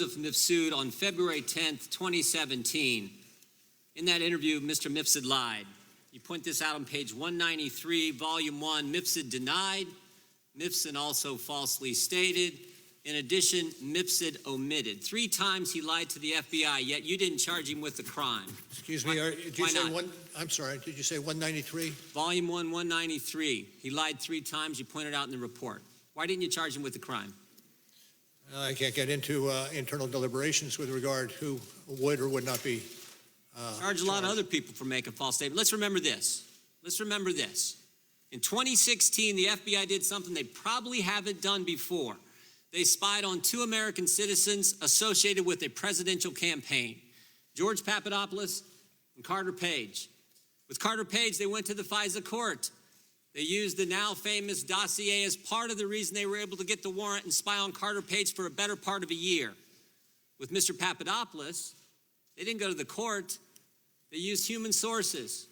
Joseph Mifsud on February 10th, 2017. In that interview, Mr. Mifsud lied. You point this out on page 193, volume 1. Mifsud denied. Mifsud also falsely stated. In addition, Mifsud omitted. 3 times he lied to the FBI, yet you didn't charge him with the crime. Excuse me, did you say one? I'm sorry, did you say 193? Volume 1, 193. He lied 3 times. You pointed out in the report. Why didn't you charge him with the crime? I can't get into internal deliberations with regard who would or would not be charged a lot of other people for making false statements. Let's remember this. In 2016, the FBI did something they probably haven't done before. They spied on 2 American citizens associated with a presidential campaign, George Papadopoulos and Carter Page. With Carter Page, they went to the FISA court. They used the now famous dossier as part of the reason they were able to get the warrant and spy on Carter Page for a better part of a year. With Mr. Papadopoulos, they didn't go to the court. They used human sources.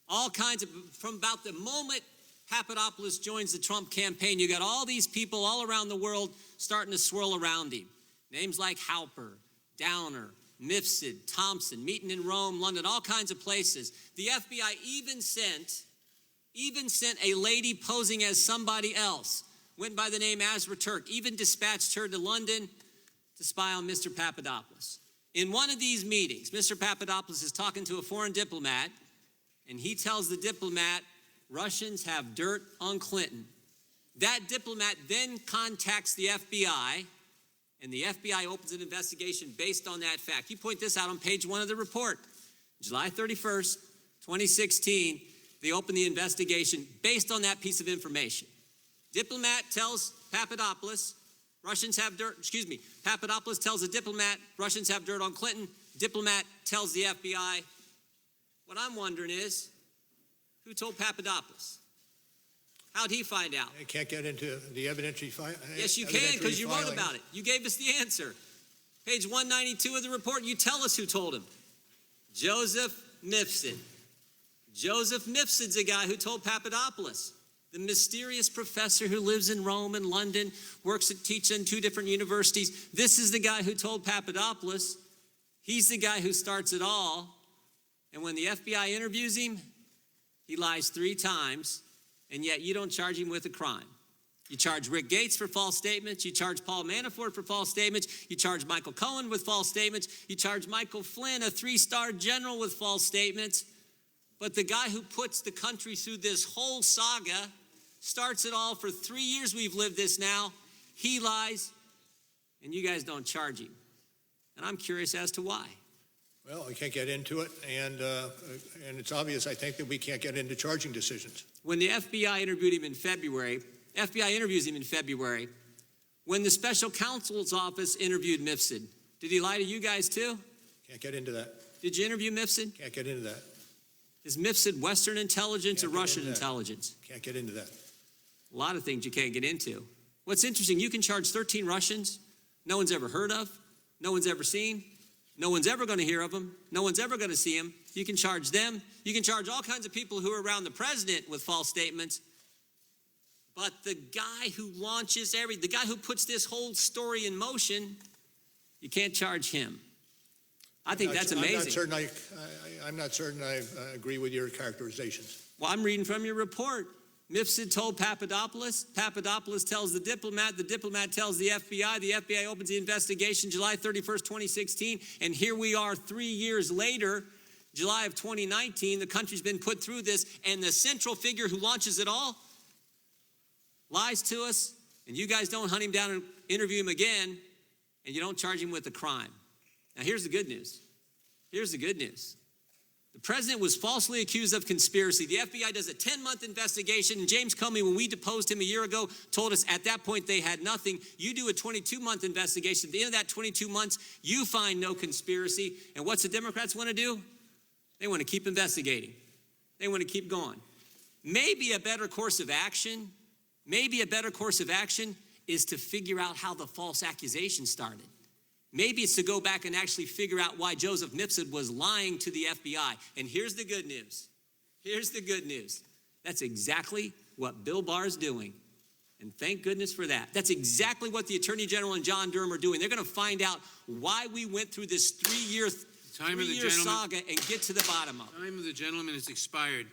All kinds of, from about the moment Papadopoulos joins the Trump campaign, you got all these people all around the world starting to swirl around him. Names like Halper, Downer, Mifsud, Thompson, meeting in Rome, London, all kinds of places. The FBI even sent a lady posing as somebody else, went by the name Azra Turk, even dispatched her to London to spy on Mr. Papadopoulos. In one of these meetings, Mr. Papadopoulos is talking to a foreign diplomat, and he tells the diplomat, Russians have dirt on Clinton. That diplomat then contacts the FBI, and the FBI opens an investigation based on that fact. You point this out on page 1 of the report. July 31st, 2016, they open the investigation based on that piece of information. Diplomat tells Papadopoulos, Papadopoulos tells a diplomat, Russians have dirt on Clinton. Diplomat tells the FBI. What I'm wondering is, who told Papadopoulos? How'd he find out? I can't get into the evidentiary file. Yes, you can, because you wrote about it. You gave us the answer. Page 192 of the report, you tell us who told him. Joseph Mifsud. Joseph Mifsud's a guy who told Papadopoulos. The mysterious professor who lives in Rome and London, teaches in 2 different universities. This is the guy who told Papadopoulos. He's the guy who starts it all. And when the FBI interviews him, he lies 3 times, and yet you don't charge him with a crime. You charge Rick Gates for false statements. You charge Paul Manafort for false statements. You charge Michael Cohen with false statements. You charge Michael Flynn, a 3-star general, with false statements. But the guy who puts the country through this whole saga, starts it all for 3 years we've lived this now, he lies, and you guys don't charge him. And I'm curious as to why. Well, I can't get into it, and it's obvious, I think, that we can't get into charging decisions. When the FBI interviewed him in February, FBI interviews him in February, when the special counsel's office interviewed Mifsud, did he lie to you guys too? Can't get into that. Did you interview Mifsud? Can't get into that. Is Mifsud Western intelligence or Russian intelligence? Can't get into that. A lot of things you can't get into. What's interesting, you can charge 13 Russians no one's ever heard of, no one's ever seen, no one's ever going to hear of them, no one's ever going to see them. You can charge them. You can charge all kinds of people who are around the president with false statements. But the guy who launches the guy who puts this whole story in motion, you can't charge him. I think that's amazing. I'm not certain I agree with your characterizations. Well, I'm reading from your report. Mifsud told Papadopoulos. Papadopoulos tells the diplomat tells the FBI opens the investigation July 31st, 2016, and here we are 3 years later, July of 2019, the country's been put through this, and the central figure who launches it all lies to us, and you guys don't hunt him down and interview him again, and you don't charge him with a crime. Now, here's the good news. The president was falsely accused of conspiracy. The FBI does a 10-month investigation, and James Comey, when we deposed him a year ago, told us at that point they had nothing. You do a 22-month investigation. At the end of that 22 months, you find no conspiracy. And what's the Democrats want to do? They want to keep investigating. They want to keep going. Maybe a better course of action is to figure out how the false accusation started. Maybe it's to go back and actually figure out why Joseph Mifsud was lying to the FBI. And here's the good news. That's exactly what Bill Barr is doing. And thank goodness for that. That's exactly what the Attorney General and John Durham are doing. They're going to find out why we went through this three-year saga and get to the bottom of it. Time of the gentleman has expired.